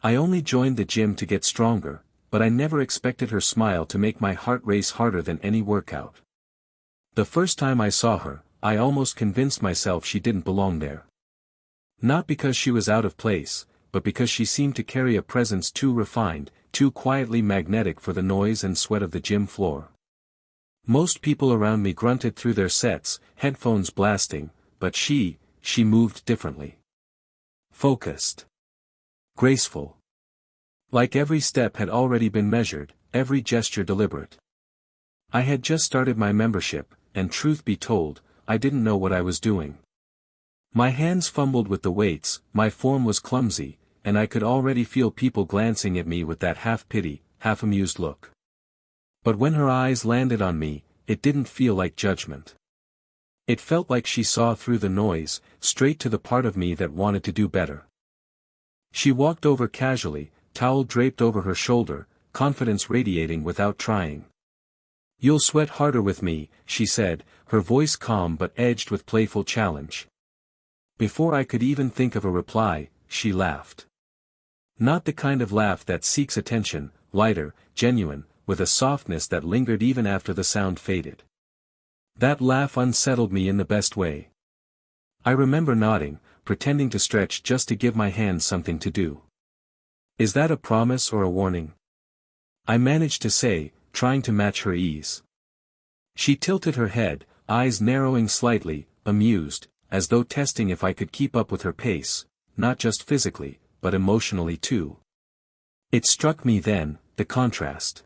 I only joined the gym to get stronger, but I never expected her smile to make my heart race harder than any workout. The first time I saw her, I almost convinced myself she didn't belong there. Not because she was out of place, but because she seemed to carry a presence too refined, too quietly magnetic for the noise and sweat of the gym floor. Most people around me grunted through their sets, headphones blasting, but she moved differently. Focused. Graceful. Like every step had already been measured, every gesture deliberate. I had just started my membership, and truth be told, I didn't know what I was doing. My hands fumbled with the weights, my form was clumsy, and I could already feel people glancing at me with that half-pity, half-amused look. But when her eyes landed on me, it didn't feel like judgment. It felt like she saw through the noise, straight to the part of me that wanted to do better. She walked over casually, towel draped over her shoulder, confidence radiating without trying. "You'll sweat harder with me," she said, her voice calm but edged with playful challenge. Before I could even think of a reply, she laughed. Not the kind of laugh that seeks attention, lighter, genuine, with a softness that lingered even after the sound faded. That laugh unsettled me in the best way. I remember nodding, pretending to stretch just to give my hands something to do. "Is that a promise or a warning?" I managed to say, trying to match her ease. She tilted her head, eyes narrowing slightly, amused, as though testing if I could keep up with her pace, not just physically, but emotionally too. It struck me then, the contrast.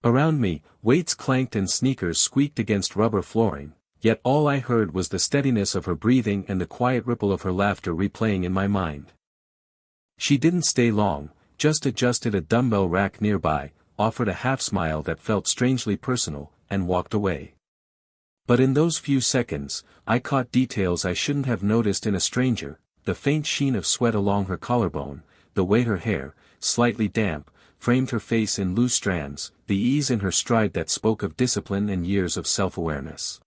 Around me, weights clanked and sneakers squeaked against rubber flooring, yet all I heard was the steadiness of her breathing and the quiet ripple of her laughter replaying in my mind. She didn't stay long, just adjusted a dumbbell rack nearby, offered a half-smile that felt strangely personal, and walked away. But in those few seconds, I caught details I shouldn't have noticed in a stranger: the faint sheen of sweat along her collarbone, the way her hair, slightly damp, framed her face in loose strands, the ease in her stride that spoke of discipline and years of self-awareness.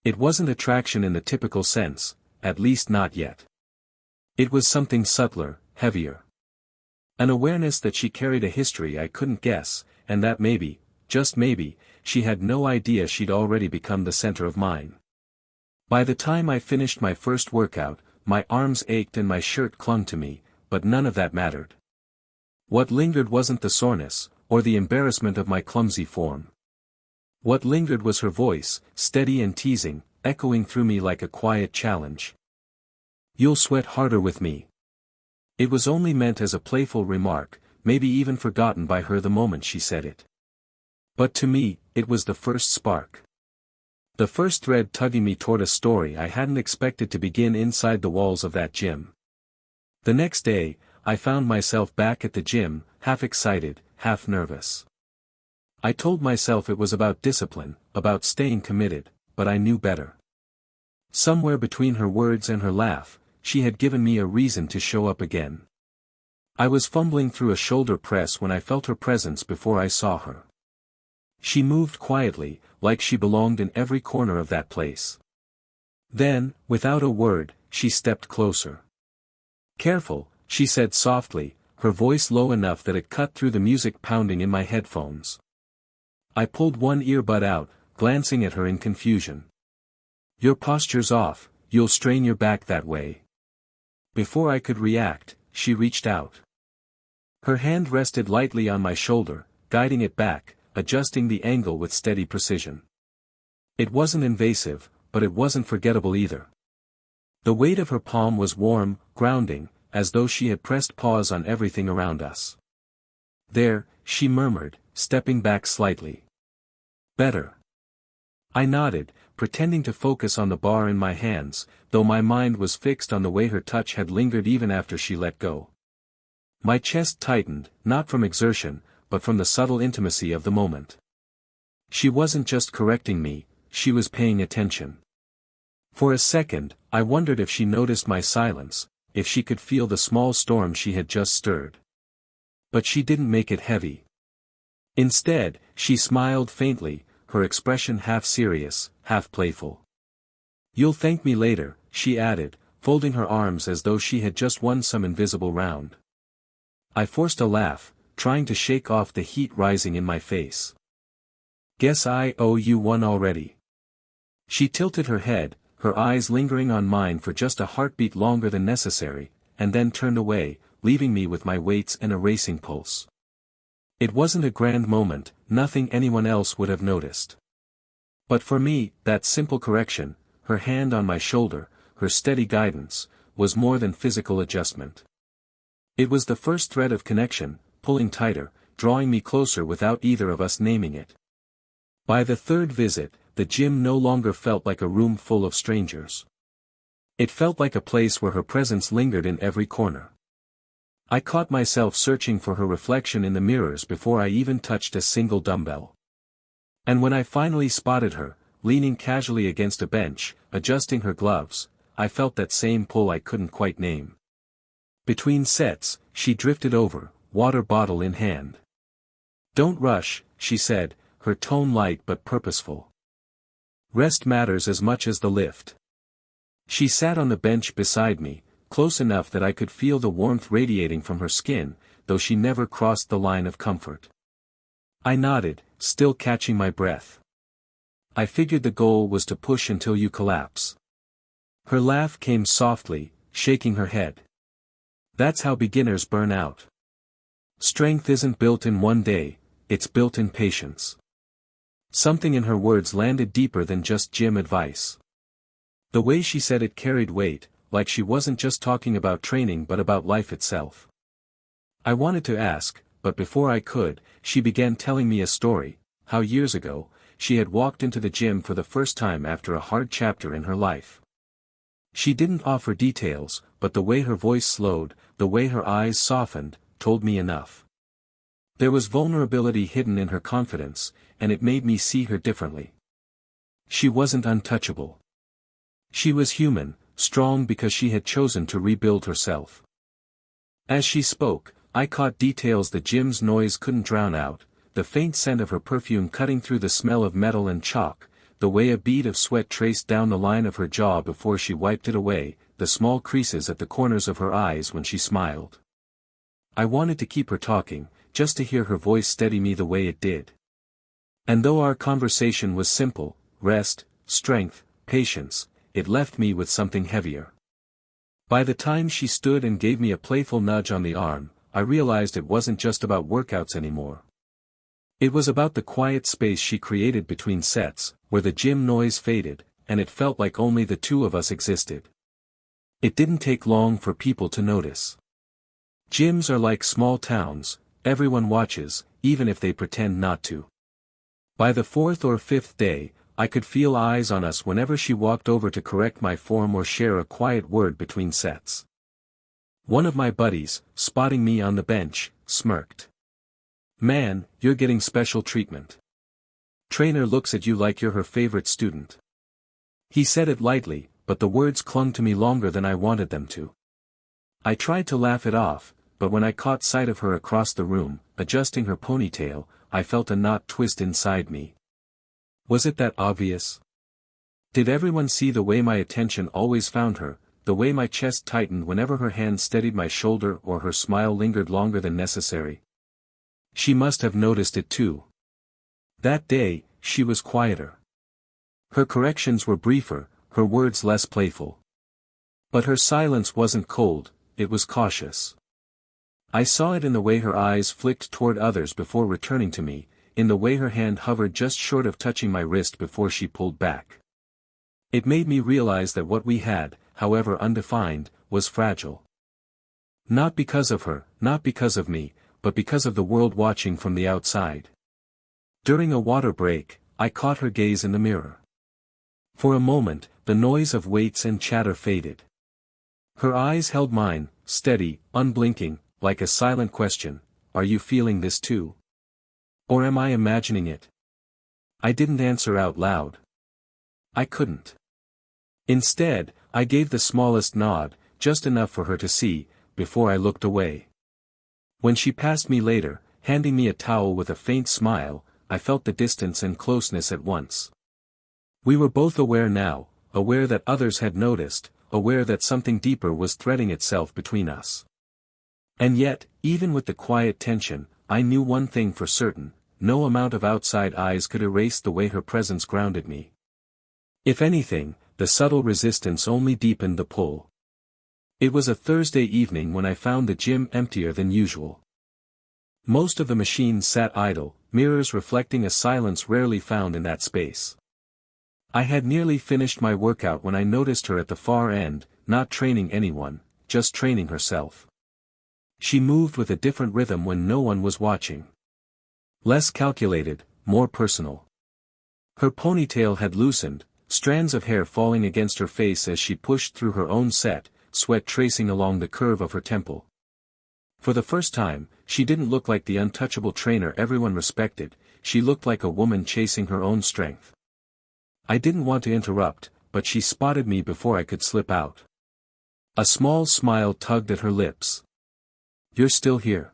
It wasn't attraction in the typical sense, at least not yet. It was something subtler, heavier. An awareness that she carried a history I couldn't guess, and that maybe, just maybe, she had no idea she'd already become the center of mine. By the time I finished my first workout, my arms ached and my shirt clung to me, but none of that mattered. What lingered wasn't the soreness, or the embarrassment of my clumsy form. What lingered was her voice, steady and teasing, echoing through me like a quiet challenge. "You'll sweat harder with me." It was only meant as a playful remark, maybe even forgotten by her the moment she said it. But to me, it was the first spark. The first thread tugging me toward a story I hadn't expected to begin inside the walls of that gym. The next day, I found myself back at the gym, half excited, half nervous. I told myself it was about discipline, about staying committed, but I knew better. Somewhere between her words and her laugh, she had given me a reason to show up again. I was fumbling through a shoulder press when I felt her presence before I saw her. She moved quietly, like she belonged in every corner of that place. Then, without a word, she stepped closer. "Careful," she said softly, her voice low enough that it cut through the music pounding in my headphones. I pulled one earbud out, glancing at her in confusion. "Your posture's off, you'll strain your back that way." Before I could react, she reached out. Her hand rested lightly on my shoulder, guiding it back, adjusting the angle with steady precision. It wasn't invasive, but it wasn't forgettable either. The weight of her palm was warm, grounding, as though she had pressed pause on everything around us. "There," she murmured, stepping back slightly. "Better." I nodded, pretending to focus on the bar in my hands, though my mind was fixed on the way her touch had lingered even after she let go. My chest tightened, not from exertion, but from the subtle intimacy of the moment. She wasn't just correcting me, she was paying attention. For a second, I wondered if she noticed my silence, if she could feel the small storm she had just stirred. But she didn't make it heavy. Instead, she smiled faintly, her expression half serious, half playful. "You'll thank me later," she added, folding her arms as though she had just won some invisible round. I forced a laugh, trying to shake off the heat rising in my face. Guess I owe you one already. She tilted her head, her eyes lingering on mine for just a heartbeat longer than necessary, and then turned away, leaving me with my weights and a racing pulse. It wasn't a grand moment, nothing anyone else would have noticed. But for me, that simple correction, her hand on my shoulder, her steady guidance, was more than physical adjustment. It was the first thread of connection, pulling tighter, drawing me closer without either of us naming it. By the third visit, the gym no longer felt like a room full of strangers. It felt like a place where her presence lingered in every corner. I caught myself searching for her reflection in the mirrors before I even touched a single dumbbell. And when I finally spotted her, leaning casually against a bench, adjusting her gloves, I felt that same pull I couldn't quite name. Between sets, she drifted over, water bottle in hand. "Don't rush," she said, her tone light but purposeful. "Rest matters as much as the lift." She sat on the bench beside me, close enough that I could feel the warmth radiating from her skin, though she never crossed the line of comfort. I nodded, still catching my breath. "I figured the goal was to push until you collapse." Her laugh came softly, shaking her head. "That's how beginners burn out. Strength isn't built in one day, it's built in patience." Something in her words landed deeper than just gym advice. The way she said it carried weight, like she wasn't just talking about training but about life itself. I wanted to ask, but before I could, she began telling me a story, how years ago, she had walked into the gym for the first time after a hard chapter in her life. She didn't offer details, but the way her voice slowed, the way her eyes softened, told me enough. There was vulnerability hidden in her confidence, and it made me see her differently. She wasn't untouchable. She was human, strong because she had chosen to rebuild herself. As she spoke, I caught details the gym's noise couldn't drown out, the faint scent of her perfume cutting through the smell of metal and chalk, the way a bead of sweat traced down the line of her jaw before she wiped it away, the small creases at the corners of her eyes when she smiled. I wanted to keep her talking, just to hear her voice steady me the way it did. And though our conversation was simple, rest, strength, patience, it left me with something heavier. By the time she stood and gave me a playful nudge on the arm, I realized it wasn't just about workouts anymore. It was about the quiet space she created between sets, where the gym noise faded, and it felt like only the two of us existed. It didn't take long for people to notice. Gyms are like small towns, everyone watches, even if they pretend not to. By the fourth or fifth day, I could feel eyes on us whenever she walked over to correct my form or share a quiet word between sets. One of my buddies, spotting me on the bench, smirked. "Man, you're getting special treatment. Trainer looks at you like you're her favorite student." He said it lightly, but the words clung to me longer than I wanted them to. I tried to laugh it off, but when I caught sight of her across the room, adjusting her ponytail, I felt a knot twist inside me. Was it that obvious? Did everyone see the way my attention always found her, the way my chest tightened whenever her hand steadied my shoulder or her smile lingered longer than necessary? She must have noticed it too. That day, she was quieter. Her corrections were briefer, her words less playful. But her silence wasn't cold, it was cautious. I saw it in the way her eyes flicked toward others before returning to me, in the way her hand hovered just short of touching my wrist before she pulled back. It made me realize that what we had, however undefined, was fragile. Not because of her, not because of me, but because of the world watching from the outside. During a water break, I caught her gaze in the mirror. For a moment, the noise of weights and chatter faded. Her eyes held mine, steady, unblinking, like a silent question, "Are you feeling this too? Or am I imagining it?" I didn't answer out loud. I couldn't. Instead, I gave the smallest nod, just enough for her to see, before I looked away. When she passed me later, handing me a towel with a faint smile, I felt the distance and closeness at once. We were both aware now, aware that others had noticed, aware that something deeper was threading itself between us. And yet, even with the quiet tension, I knew one thing for certain: no amount of outside eyes could erase the way her presence grounded me. If anything, the subtle resistance only deepened the pull. It was a Thursday evening when I found the gym emptier than usual. Most of the machines sat idle, mirrors reflecting a silence rarely found in that space. I had nearly finished my workout when I noticed her at the far end, not training anyone, just training herself. She moved with a different rhythm when no one was watching. Less calculated, more personal. Her ponytail had loosened, strands of hair falling against her face as she pushed through her own set, sweat tracing along the curve of her temple. For the first time, she didn't look like the untouchable trainer everyone respected, she looked like a woman chasing her own strength. I didn't want to interrupt, but she spotted me before I could slip out. A small smile tugged at her lips. "You're still here?"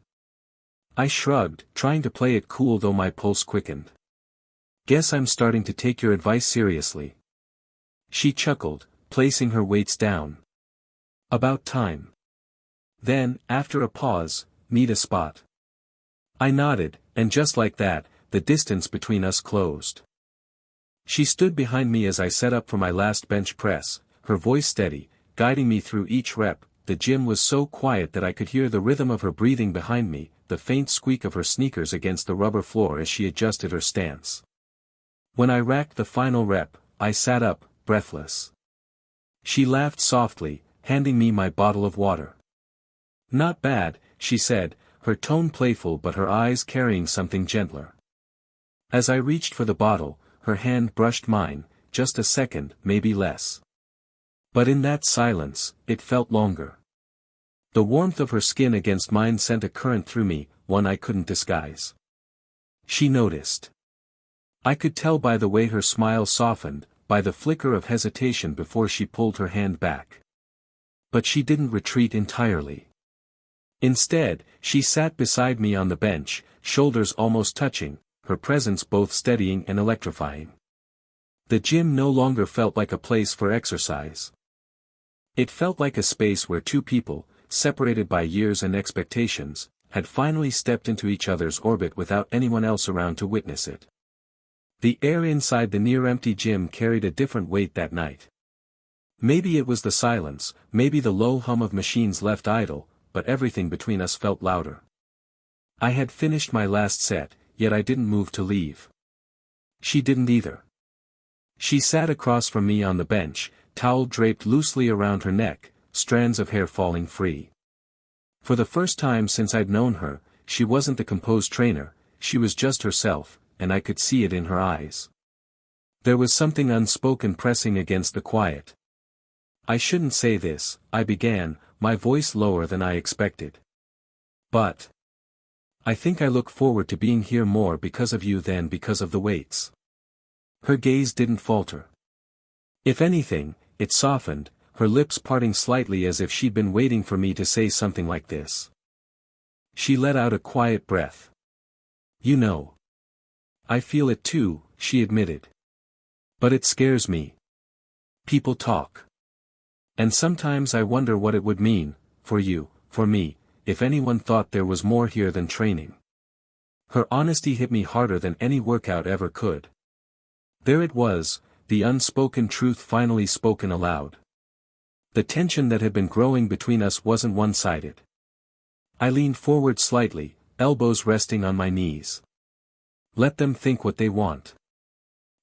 I shrugged, trying to play it cool though my pulse quickened. "Guess I'm starting to take your advice seriously." She chuckled, placing her weights down. "About time." Then, after a pause, "Need a spot?" I nodded, and just like that, the distance between us closed. She stood behind me as I set up for my last bench press, her voice steady, guiding me through each rep. The gym was so quiet that I could hear the rhythm of her breathing behind me, the faint squeak of her sneakers against the rubber floor as she adjusted her stance. When I racked the final rep, I sat up, breathless. She laughed softly, handing me my bottle of water. "Not bad," she said, her tone playful but her eyes carrying something gentler. As I reached for the bottle, her hand brushed mine, just a second, maybe less. But in that silence, it felt longer. The warmth of her skin against mine sent a current through me, one I couldn't disguise. She noticed. I could tell by the way her smile softened, by the flicker of hesitation before she pulled her hand back. But she didn't retreat entirely. Instead, she sat beside me on the bench, shoulders almost touching, her presence both steadying and electrifying. The gym no longer felt like a place for exercise. It felt like a space where two people, separated by years and expectations, had finally stepped into each other's orbit without anyone else around to witness it. The air inside the near-empty gym carried a different weight that night. Maybe it was the silence, maybe the low hum of machines left idle, but everything between us felt louder. I had finished my last set, yet I didn't move to leave. She didn't either. She sat across from me on the bench, towel draped loosely around her neck, strands of hair falling free. For the first time since I'd known her, she wasn't the composed trainer, she was just herself, and I could see it in her eyes. There was something unspoken pressing against the quiet. "I shouldn't say this," I began, my voice lower than I expected. "But I think I look forward to being here more because of you than because of the weights." Her gaze didn't falter. If anything, it softened, her lips parting slightly as if she'd been waiting for me to say something like this. She let out a quiet breath. "You know. I feel it too," she admitted. "But it scares me. People talk. And sometimes I wonder what it would mean, for you, for me, if anyone thought there was more here than training." Her honesty hit me harder than any workout ever could. There it was, the unspoken truth finally spoken aloud. The tension that had been growing between us wasn't one-sided. I leaned forward slightly, elbows resting on my knees. "Let them think what they want.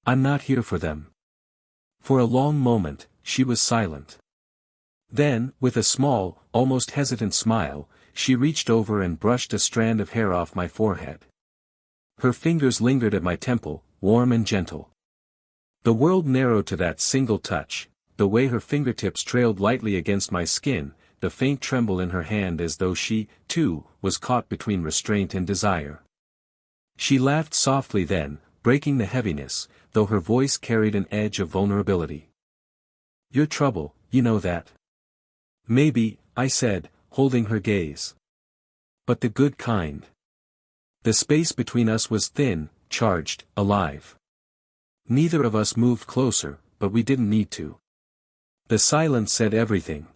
I'm not here for them." For a long moment, she was silent. Then, with a small, almost hesitant smile, she reached over and brushed a strand of hair off my forehead. Her fingers lingered at my temple, warm and gentle. The world narrowed to that single touch, the way her fingertips trailed lightly against my skin, the faint tremble in her hand as though she, too, was caught between restraint and desire. She laughed softly then, breaking the heaviness, though her voice carried an edge of vulnerability. "Your trouble, you know that." "Maybe," I said, holding her gaze. "But the good kind." The space between us was thin, charged, alive. Neither of us moved closer, but we didn't need to. The silence said everything.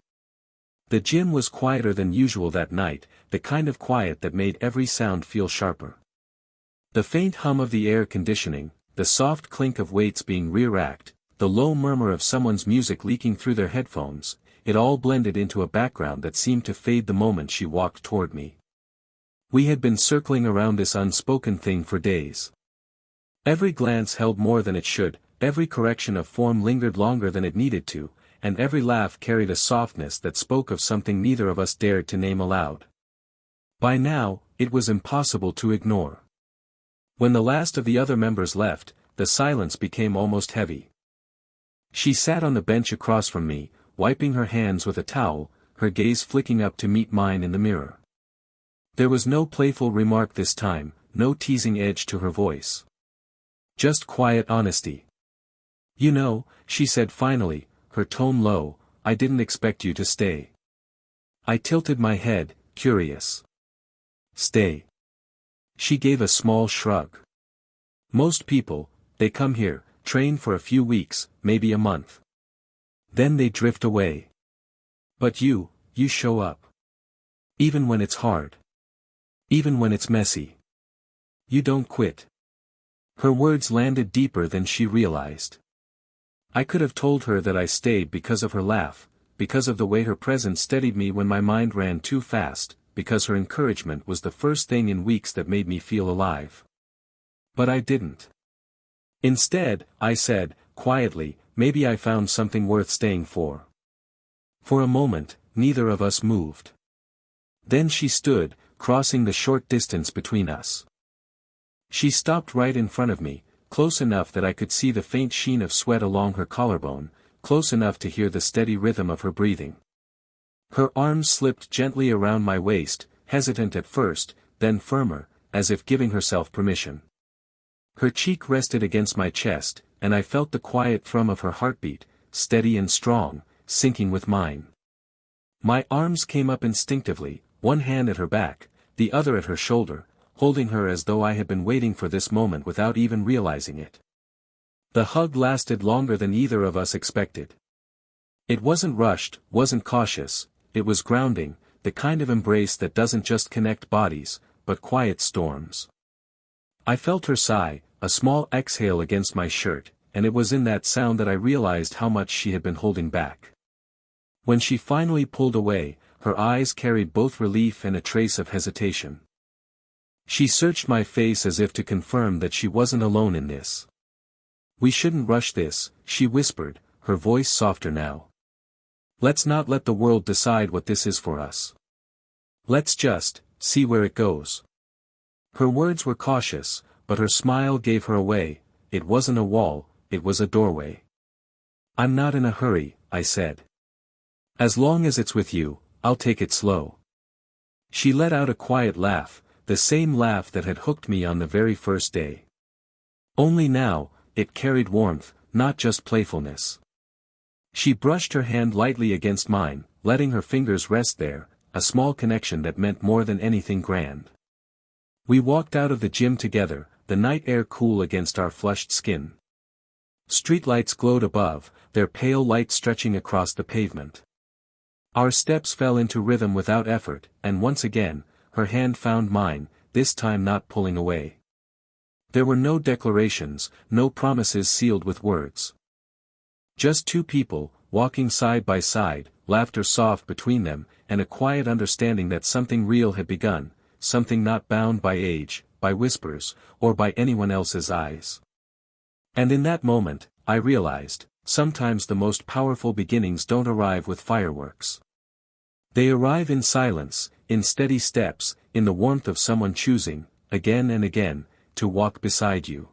The gym was quieter than usual that night, the kind of quiet that made every sound feel sharper. The faint hum of the air conditioning, the soft clink of weights being re-racked, the low murmur of someone's music leaking through their headphones, it all blended into a background that seemed to fade the moment she walked toward me. We had been circling around this unspoken thing for days. Every glance held more than it should, every correction of form lingered longer than it needed to, and every laugh carried a softness that spoke of something neither of us dared to name aloud. By now, it was impossible to ignore. When the last of the other members left, the silence became almost heavy. She sat on the bench across from me, wiping her hands with a towel, her gaze flicking up to meet mine in the mirror. There was no playful remark this time, no teasing edge to her voice. Just quiet honesty. "You know," she said finally, her tone low, "I didn't expect you to stay." I tilted my head, curious. "Stay?" She gave a small shrug. "Most people, they come here, train for a few weeks, maybe a month. Then they drift away. But you show up. Even when it's hard. Even when it's messy. You don't quit." Her words landed deeper than she realized. I could have told her that I stayed because of her laugh, because of the way her presence steadied me when my mind ran too fast, because her encouragement was the first thing in weeks that made me feel alive. But I didn't. Instead, I said, quietly, maybe I found something worth staying for. For a moment, neither of us moved. Then she stood, crossing the short distance between us. She stopped right in front of me, close enough that I could see the faint sheen of sweat along her collarbone, close enough to hear the steady rhythm of her breathing. Her arms slipped gently around my waist, hesitant at first, then firmer, as if giving herself permission. Her cheek rested against my chest, and I felt the quiet thrum of her heartbeat, steady and strong, syncing with mine. My arms came up instinctively, one hand at her back, the other at her shoulder, holding her as though I had been waiting for this moment without even realizing it. The hug lasted longer than either of us expected. It wasn't rushed, wasn't cautious, it was grounding, the kind of embrace that doesn't just connect bodies, but quiet storms. I felt her sigh, a small exhale against my shirt, and it was in that sound that I realized how much she had been holding back. When she finally pulled away, her eyes carried both relief and a trace of hesitation. She searched my face as if to confirm that she wasn't alone in this. "We shouldn't rush this," she whispered, her voice softer now. "Let's not let the world decide what this is for us. Let's just see where it goes." Her words were cautious, but her smile gave her away. It wasn't a wall, it was a doorway. "I'm not in a hurry," I said. "As long as it's with you, I'll take it slow." She let out a quiet laugh, the same laugh that had hooked me on the very first day. Only now, it carried warmth, not just playfulness. She brushed her hand lightly against mine, letting her fingers rest there, a small connection that meant more than anything grand. We walked out of the gym together, the night air cool against our flushed skin. Streetlights glowed above, their pale light stretching across the pavement. Our steps fell into rhythm without effort, and once again, her hand found mine, this time not pulling away. There were no declarations, no promises sealed with words. Just two people, walking side by side, laughter soft between them, and a quiet understanding that something real had begun, something not bound by age, by whispers, or by anyone else's eyes. And in that moment, I realized, sometimes the most powerful beginnings don't arrive with fireworks. They arrive in silence, in steady steps, in the warmth of someone choosing, again and again, to walk beside you.